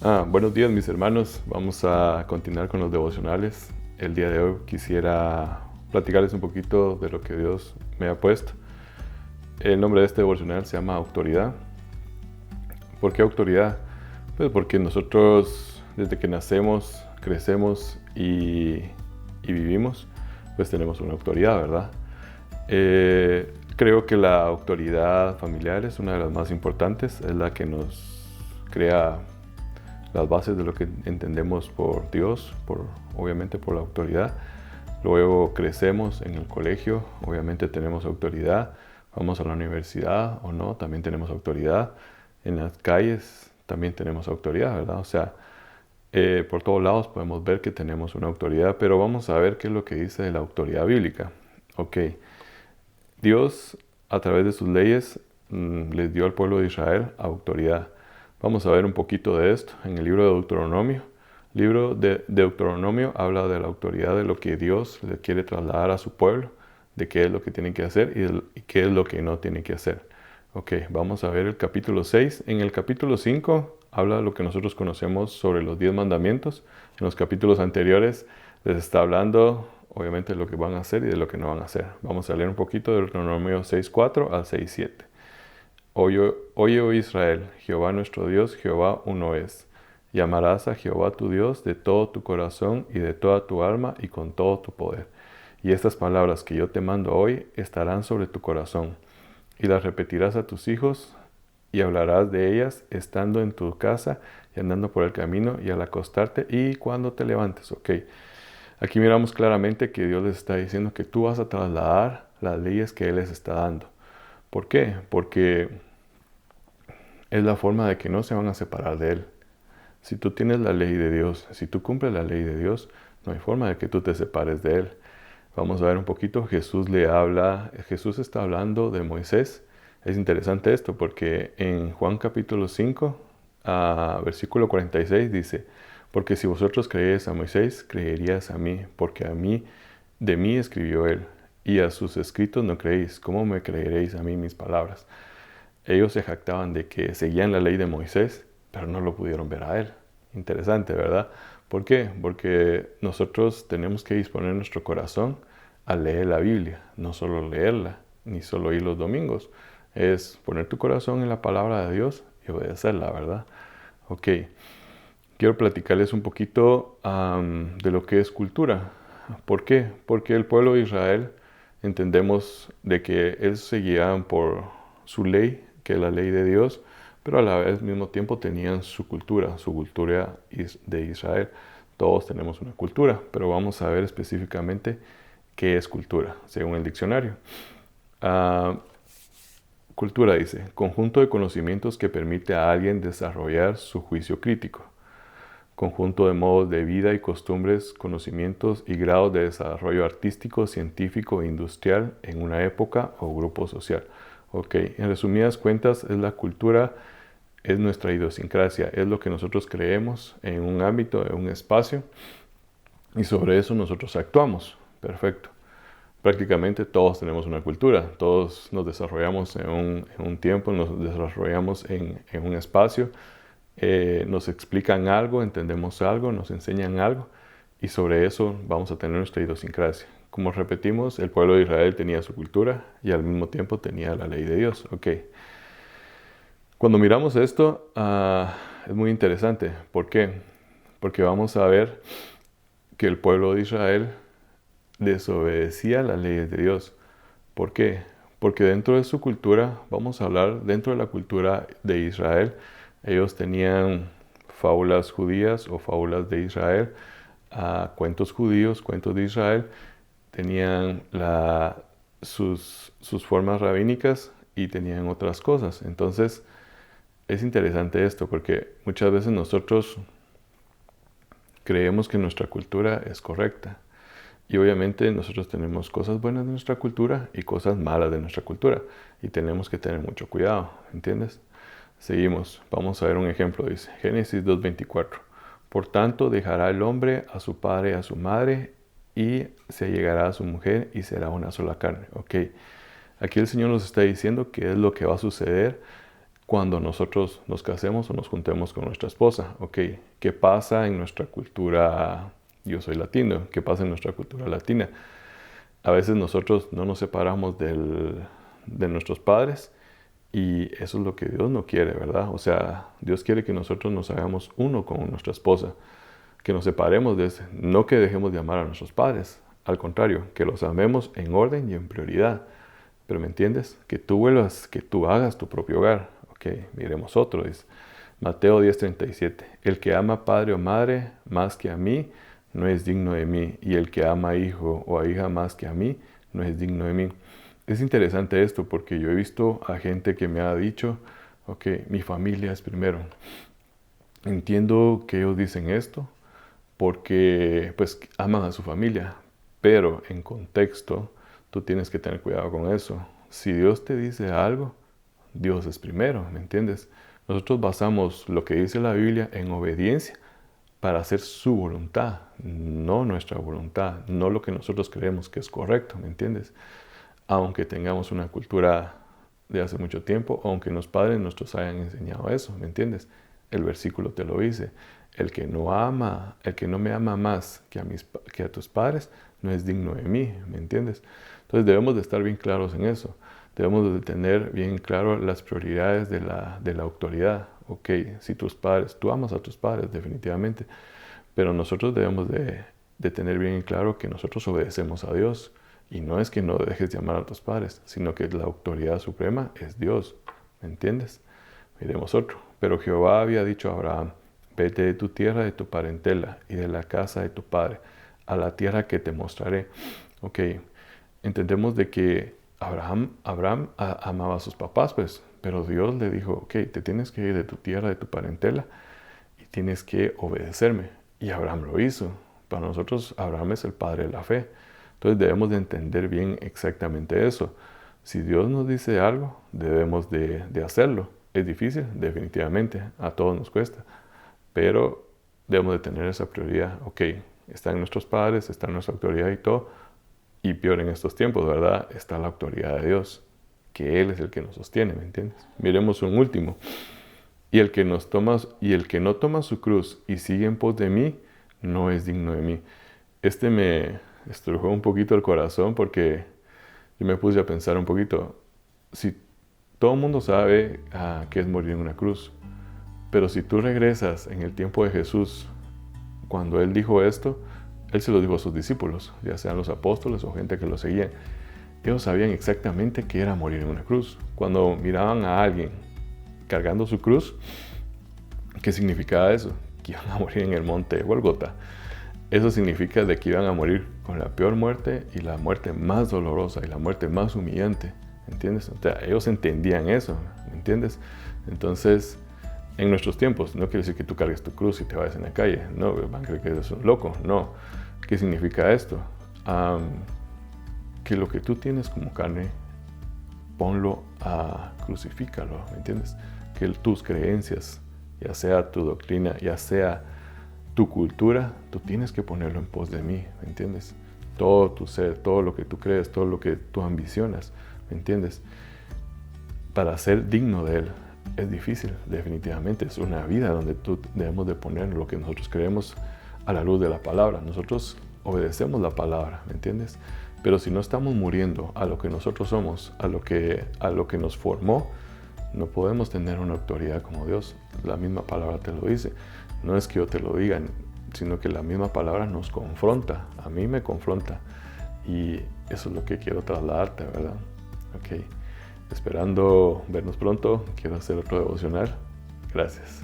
Buenos días mis hermanos, vamos a continuar con los devocionales. El día de hoy quisiera platicarles un poquito de lo que Dios me ha puesto. El nombre de este devocional se llama Autoridad. ¿Por qué autoridad? Pues porque nosotros desde que nacemos, crecemos y vivimos, pues tenemos una autoridad, ¿verdad? Creo que la autoridad familiar es una de las más importantes, es la que nos crea las bases de lo que entendemos por Dios, obviamente por la autoridad. Luego crecemos en el colegio, obviamente tenemos autoridad. Vamos a la universidad o no, también tenemos autoridad. En las calles también tenemos autoridad, ¿verdad? O sea, por todos lados podemos ver que tenemos una autoridad, pero vamos a ver qué es lo que dice de la autoridad bíblica. Ok, Dios a través de sus leyes les dio al pueblo de Israel autoridad. Vamos a ver un poquito de esto en el libro de Deuteronomio. El libro de Deuteronomio habla de la autoridad de lo que Dios le quiere trasladar a su pueblo, de qué es lo que tienen que hacer y qué es lo que no tienen que hacer. Ok, vamos a ver el capítulo 6. En el capítulo 5 habla de lo que nosotros conocemos sobre los 10 mandamientos. En los capítulos anteriores les está hablando obviamente de lo que van a hacer y de lo que no van a hacer. Vamos a leer un poquito de Deuteronomio 6:4 al 6:7. Oye, oh Israel, Jehová nuestro Dios, Jehová uno es. Y amarás a Jehová tu Dios de todo tu corazón y de toda tu alma y con todo tu poder. Y estas palabras que yo te mando hoy estarán sobre tu corazón, y las repetirás a tus hijos, y hablarás de ellas estando en tu casa y andando por el camino y al acostarte y cuando te levantes. Ok, aquí miramos claramente que Dios les está diciendo que tú vas a trasladar las leyes que Él les está dando. ¿Por qué? Porque es la forma de que no se van a separar de Él. Si tú tienes la ley de Dios, si tú cumples la ley de Dios, no hay forma de que tú te separes de Él. Vamos a ver un poquito, Jesús está hablando de Moisés. Es interesante esto porque en Juan capítulo 5, versículo 46 dice, porque si vosotros creéis a Moisés, creerías a mí, porque de mí escribió él, y a sus escritos no creéis. ¿Cómo me creeréis a mí mis palabras? Ellos se jactaban de que seguían la ley de Moisés, pero no lo pudieron ver a él. Interesante, ¿verdad? ¿Por qué? Porque nosotros tenemos que disponer nuestro corazón a leer la Biblia, no solo leerla, ni solo ir los domingos. Es poner tu corazón en la palabra de Dios y obedecerla, ¿verdad? Ok, quiero platicarles un poquito de lo que es cultura. ¿Por qué? Porque el pueblo de Israel entendemos de que ellos se guiaban por su ley, que es la ley de Dios, pero a la vez al mismo tiempo tenían su cultura de Israel. Todos tenemos una cultura, pero vamos a ver específicamente qué es cultura, según el diccionario. Ah, Cultura dice, conjunto de conocimientos que permite a alguien desarrollar su juicio crítico. Conjunto de modos de vida y costumbres, conocimientos y grados de desarrollo artístico, científico e industrial en una época o grupo social. Ok, en resumidas cuentas, es la cultura, es nuestra idiosincrasia, es lo que nosotros creemos en un ámbito, en un espacio, y sobre eso nosotros actuamos. Perfecto. Prácticamente todos tenemos una cultura, todos nos desarrollamos en un tiempo, nos desarrollamos en un espacio, nos explican algo, entendemos algo, nos enseñan algo y sobre eso vamos a tener nuestra idiosincrasia. Como repetimos, el pueblo de Israel tenía su cultura y al mismo tiempo tenía la ley de Dios. Ok. Cuando miramos esto, es muy interesante. ¿Por qué? Porque vamos a ver que el pueblo de Israel desobedecía las leyes de Dios. ¿Por qué? Porque dentro de su cultura, vamos a hablar dentro de la cultura de Israel, ellos tenían fábulas judías o fábulas de Israel, cuentos judíos, cuentos de Israel, tenían sus formas rabínicas y tenían otras cosas. Entonces, es interesante esto porque muchas veces nosotros creemos que nuestra cultura es correcta. Y obviamente nosotros tenemos cosas buenas de nuestra cultura y cosas malas de nuestra cultura. Y tenemos que tener mucho cuidado, ¿entiendes? Seguimos. Vamos a ver un ejemplo. Dice Génesis 2:24. Por tanto, dejará el hombre a su padre y a su madre y se llegará a su mujer y será una sola carne. Ok. Aquí el Señor nos está diciendo qué es lo que va a suceder cuando nosotros nos casemos o nos juntemos con nuestra esposa. Ok, ¿qué pasa en nuestra cultura? Yo soy latino. ¿Qué pasa en nuestra cultura latina? A veces nosotros no nos separamos de nuestros padres y eso es lo que Dios no quiere, ¿verdad? O sea, Dios quiere que nosotros nos hagamos uno con nuestra esposa, que nos separemos de ese, no que dejemos de amar a nuestros padres, al contrario, que los amemos en orden y en prioridad. Pero ¿me entiendes? Que tú hagas tu propio hogar. Ok, miremos otro, dice Mateo 10:37. El que ama padre o madre más que a mí, no es digno de mí. Y el que ama a hijo o a hija más que a mí, no es digno de mí. Es interesante esto porque yo he visto a gente que me ha dicho, ok, mi familia es primero. Entiendo que ellos dicen esto porque pues aman a su familia, pero en contexto tú tienes que tener cuidado con eso. Si Dios te dice algo, Dios es primero, ¿me entiendes? Nosotros basamos lo que dice la Biblia en obediencia para hacer su voluntad, no nuestra voluntad, no lo que nosotros creemos que es correcto, ¿me entiendes? Aunque tengamos una cultura de hace mucho tiempo, aunque los padres nuestros hayan enseñado eso, ¿me entiendes? El versículo te lo dice. El que no me ama más que a tus padres, no es digno de mí, ¿me entiendes? Entonces debemos de estar bien claros en eso. Debemos de tener bien claro las prioridades de la autoridad. Ok, si tú amas a tus padres definitivamente, pero nosotros debemos de tener bien claro que nosotros obedecemos a Dios. Y no es que no dejes de amar a tus padres, sino que la autoridad suprema es Dios, ¿me entiendes? Miremos otro. Pero Jehová había dicho a Abraham, vete de tu tierra, de tu parentela y de la casa de tu padre, a la tierra que te mostraré. Ok, entendemos de que Abraham amaba a sus papás, pues, pero Dios le dijo, ok, te tienes que ir de tu tierra, de tu parentela y tienes que obedecerme. Y Abraham lo hizo. Para nosotros, Abraham es el padre de la fe. Entonces debemos de entender bien exactamente eso. Si Dios nos dice algo, debemos de hacerlo. ¿Es difícil? Definitivamente. A todos nos cuesta. Pero debemos de tener esa prioridad. Ok, están nuestros padres, está nuestra autoridad y todo. Y peor en estos tiempos, ¿verdad? Está la autoridad de Dios. Que Él es el que nos sostiene, ¿me entiendes? Miremos un último. Y el que no toma su cruz y sigue en pos de mí, no es digno de mí. Este me estrujó un poquito el corazón porque yo me puse a pensar un poquito. Si todo el mundo sabe qué es morir en una cruz, pero si tú regresas en el tiempo de Jesús, cuando Él dijo esto, Él se lo dijo a sus discípulos, ya sean los apóstoles o gente que lo seguían. Ellos sabían exactamente qué era morir en una cruz. Cuando miraban a alguien cargando su cruz, ¿qué significaba eso? Que iban a morir en el monte Gólgota. Eso significa de que iban a morir con la peor muerte y la muerte más dolorosa y la muerte más humillante, ¿entiendes? O sea, ellos entendían eso, ¿me entiendes? Entonces, en nuestros tiempos, no quiere decir que tú cargues tu cruz y te vayas en la calle, no, van a creer que eres un loco, no. ¿Qué significa esto? Que lo que tú tienes como carne, crucifícalo, ¿me entiendes? Que tus creencias, ya sea tu doctrina, ya sea tu cultura, tú tienes que ponerlo en pos de mí, ¿me entiendes? Todo tu ser, todo lo que tú crees, todo lo que tú ambicionas, ¿me entiendes? Para ser digno de Él es difícil, definitivamente. Es una vida donde debemos de poner lo que nosotros creemos a la luz de la palabra. Nosotros obedecemos la palabra, ¿me entiendes? Pero si no estamos muriendo a lo que nosotros somos, a lo que nos formó, no podemos tener una autoridad como Dios. La misma palabra te lo dice. No es que yo te lo diga, sino que la misma palabra nos confronta. A mí me confronta. Y eso es lo que quiero trasladarte, ¿verdad? Ok. Esperando vernos pronto. Quiero hacer otro devocional. Gracias.